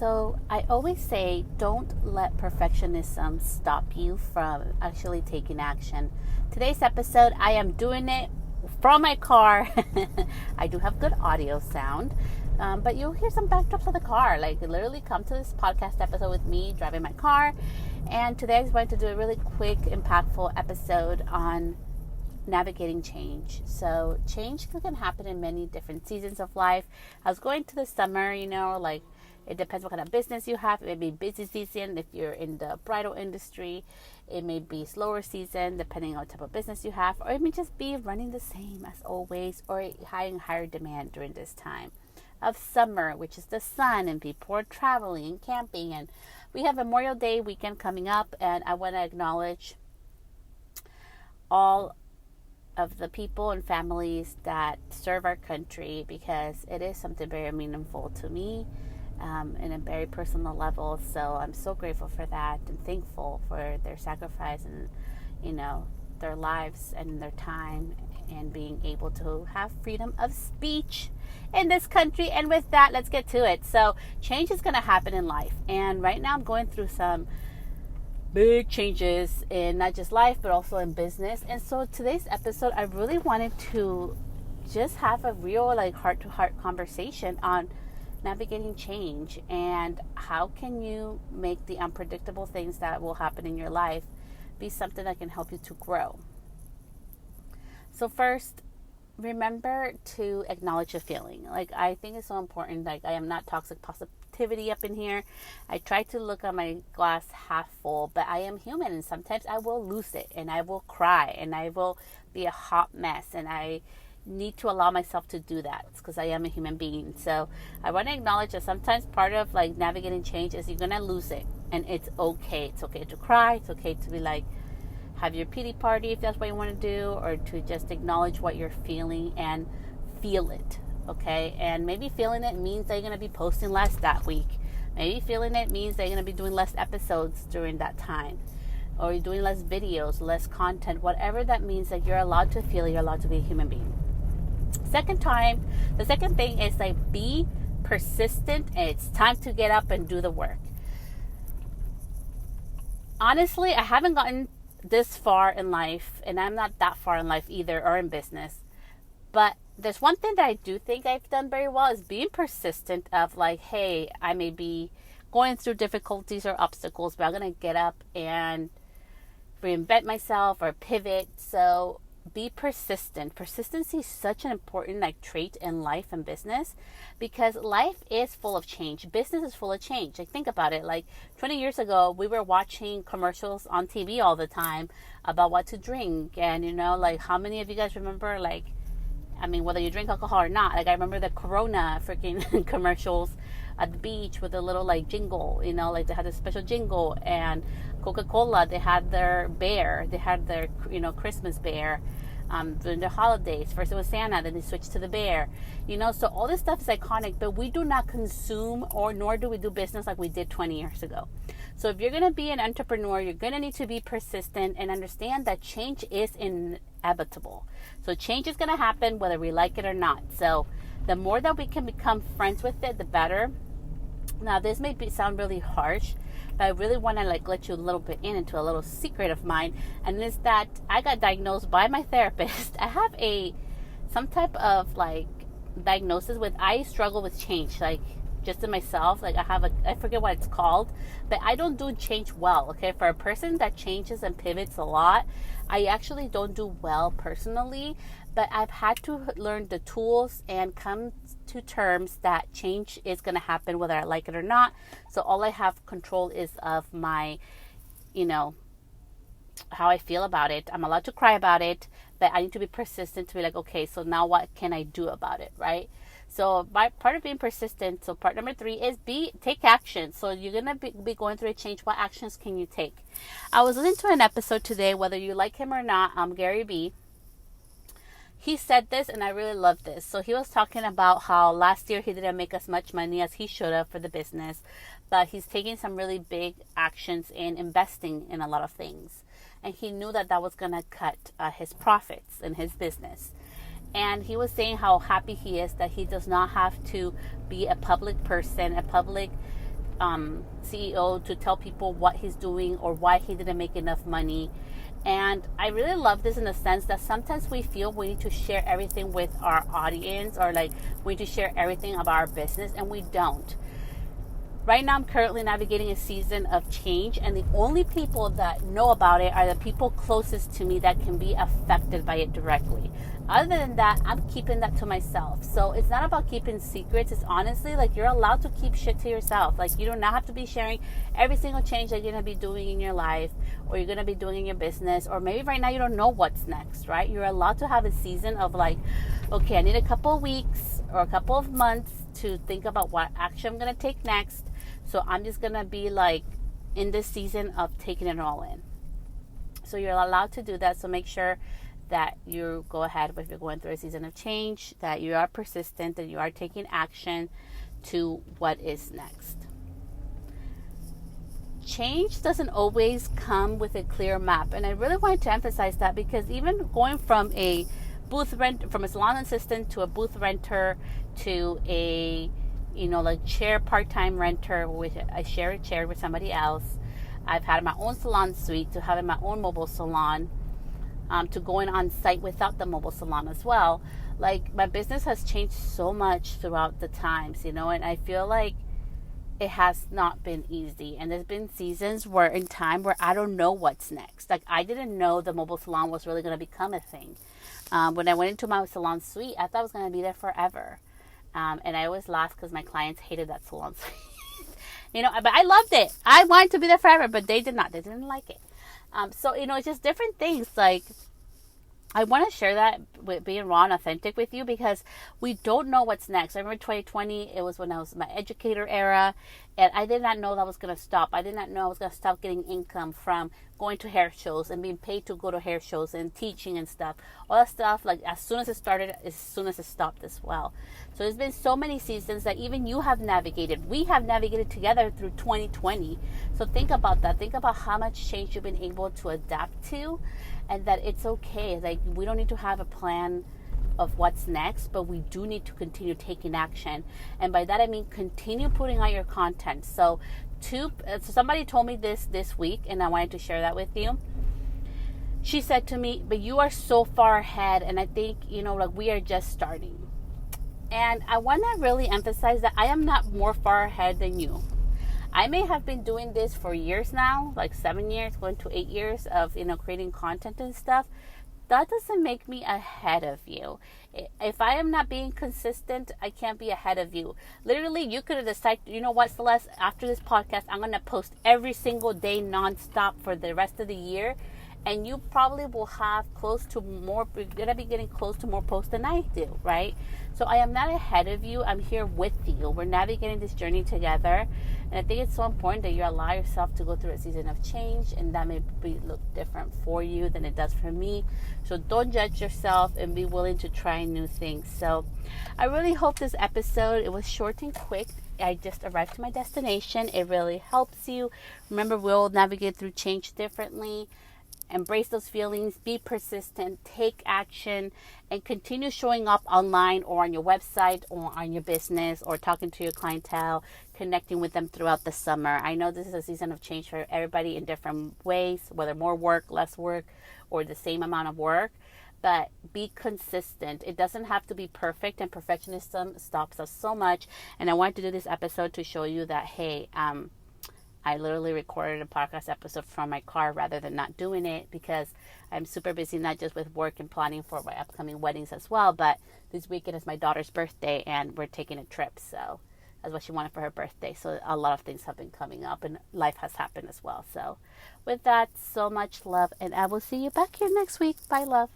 So I always say, don't let perfectionism stop you from actually taking action. Today's episode, I am doing it from my car. I do have good audio sound, but you'll hear some backdrops of the car. Like, literally come to this podcast episode with me driving my car. And today I'm going to do a really quick, impactful episode on navigating change. So change can happen in many different seasons of life. I was going to the summer, like it depends what kind of business you have. It may be busy season if you're in the bridal industry. It may be slower season depending on what type of business you have, or it may just be running the same as always, or higher demand during this time of summer, which is the sun and people are traveling and camping. And we have Memorial Day weekend coming up, and I want to acknowledge all of the people and families that serve our country, because it is something very meaningful to me, in a very personal level. So I'm so grateful for that and thankful for their sacrifice and their lives and their time and being able to have freedom of speech in this country. And with that, let's get to it. So change is going to happen in life, and right now I'm going through some big changes in not just life but also in business. And so today's episode, I really wanted to just have a real heart-to-heart conversation on navigating change and how can you make the unpredictable things that will happen in your life be something that can help you to grow. So first, remember to acknowledge a feeling. I think it's so important. I am not toxic positivity up in here. I try to look at my glass half full, but I am human, and sometimes I will lose it, and I will cry, and I will be a hot mess, and I need to allow myself to do that because I am a human being. So I want to acknowledge that sometimes part of navigating change is you're gonna lose it, and it's okay. It's okay to cry. It's okay to be have your pity party if that's what you want to do, or to just acknowledge what you're feeling and feel it. Okay, and maybe feeling it means that you're going to be posting less that week. Maybe feeling it means that you're going to be doing less episodes during that time, or you're doing less videos, less content, whatever that means. That you're allowed to feel, you're allowed to be a human being. The second thing is be persistent, and it's time to get up and do the work. Honestly, I haven't gotten this far in life, and I'm not that far in life either, or in business, but there's one thing that I do think I've done very well is being persistent of hey, I may be going through difficulties or obstacles, but I'm going to get up and reinvent myself or pivot. So be persistent. Persistency is such an important trait in life and business, because life is full of change. Business is full of change. Think about it. 20 years ago, we were watching commercials on TV all the time about what to drink. And, how many of you guys remember, whether you drink alcohol or not, I remember the Corona freaking commercials at the beach with a little jingle, they had a special jingle. And Coca-Cola, they had their bear, they had their Christmas bear during the holidays. First it was Santa, then they switched to the bear. So all this stuff is iconic, but we do not consume, or nor do we do business like we did 20 years ago. So if you're going to be an entrepreneur, you're going to need to be persistent and understand that change is inevitable. So change is going to happen whether we like it or not. So the more that we can become friends with it, the better. Now, this may sound really harsh, but I really want to let you a little bit into a little secret of mine, and it's that I got diagnosed by my therapist. I have some type of diagnosis with, I struggle with change, just in myself. I forget what it's called, but I don't do change well. Okay, for a person that changes and pivots a lot, I actually don't do well personally, but I've had to learn the tools and come to terms that change is going to happen whether I like it or not. So all I have control is of my, how I feel about it. I'm allowed to cry about it, but I need to be persistent to be okay, so now what can I do about it, right? So part of being persistent, so part number 3 is take action. So you're going to be going through a change. What actions can you take? I was listening to an episode today, whether you like him or not, Gary Vee. He said this, and I really love this. So he was talking about how last year he didn't make as much money as he should have for the business, but he's taking some really big actions in investing in a lot of things. And he knew that was going to cut his profits in his business. And he was saying how happy he is that he does not have to be a public person, a public CEO to tell people what he's doing or why he didn't make enough money. And I really love this in the sense that sometimes we feel we need to share everything with our audience, or like we need to share everything about our business, and we don't. Right now, I'm currently navigating a season of change, and the only people that know about it are the people closest to me that can be affected by it directly. Other than that, I'm keeping that to myself. So it's not about keeping secrets. It's honestly like you're allowed to keep shit to yourself. Like you do not have to be sharing every single change that you're going to be doing in your life, or you're going to be doing in your business, or maybe right now you don't know what's next, right? You're allowed to have a season of like, okay, I need a couple of weeks or a couple of months to think about what action I'm going to take next. So I'm just going to be like in this season of taking it all in. So you're allowed to do that. So make sure that you go ahead if you're going through a season of change, that you are persistent, that you are taking action to what is next. Change doesn't always come with a clear map. And I really wanted to emphasize that, because even going from a from a salon assistant to a booth renter to a like part-time renter, which I share a chair with somebody else. I've had my own salon suite, to having my own mobile salon, to going on site without the mobile salon as well. Like my business has changed so much throughout the times, and I feel like it has not been easy. And there's been seasons where I don't know what's next. Like I didn't know the mobile salon was really going to become a thing. When I went into my salon suite, I thought I was going to be there forever. And I always laugh because my clients hated that salon suite. But I loved it. I wanted to be there forever, but they did not. They didn't like it. So, it's just different things. Like, I want to share that with being raw and authentic with you, because we don't know what's next. I remember 2020, it was when I was in my educator era, and I did not know that was going to stop. I did not know I was going to stop getting income from going to hair shows and being paid to go to hair shows and teaching and stuff. All that stuff, like as soon as it started, as soon as it stopped as well. So there's been so many seasons that even you have navigated. We have navigated together through 2020. So think about that. Think about how much change you've been able to adapt to, and that it's okay. Like we don't need to have a plan of what's next, but we do need to continue taking action. And by that I mean continue putting out your content. So somebody told me this week, and I wanted to share that with you. She said to me, but you are so far ahead, and I think like we are just starting. And I want to really emphasize that I am not more far ahead than you. I may have been doing this for years now, like 7 years, going to 8 years of creating content and stuff. That doesn't make me ahead of you. If I am not being consistent, I can't be ahead of you. Literally, you could have decided, you know what, Celeste, after this podcast, I'm going to post every single day nonstop for the rest of the year. And you probably will have you're going to be getting close to more posts than I do, right? So I am not ahead of you. I'm here with you. We're navigating this journey together. And I think it's so important that you allow yourself to go through a season of change, and that may look different for you than it does for me. So don't judge yourself, and be willing to try new things. So I really hope this episode, it was short and quick. I just arrived to my destination. It really helps you. Remember, we'll navigate through change differently. Embrace those feelings, be persistent, take action, and continue showing up online or on your website or on your business, or talking to your clientele, connecting with them throughout the summer. I know this is a season of change for everybody in different ways, whether more work, less work, or the same amount of work. But be consistent. It doesn't have to be perfect, and perfectionism stops us so much. And I wanted to do this episode to show you that, hey, I literally recorded a podcast episode from my car rather than not doing it, because I'm super busy, not just with work and planning for my upcoming weddings as well, but this weekend is my daughter's birthday and we're taking a trip. So that's what she wanted for her birthday. So a lot of things have been coming up, and life has happened as well. So with that, so much love, and I will see you back here next week. Bye, love.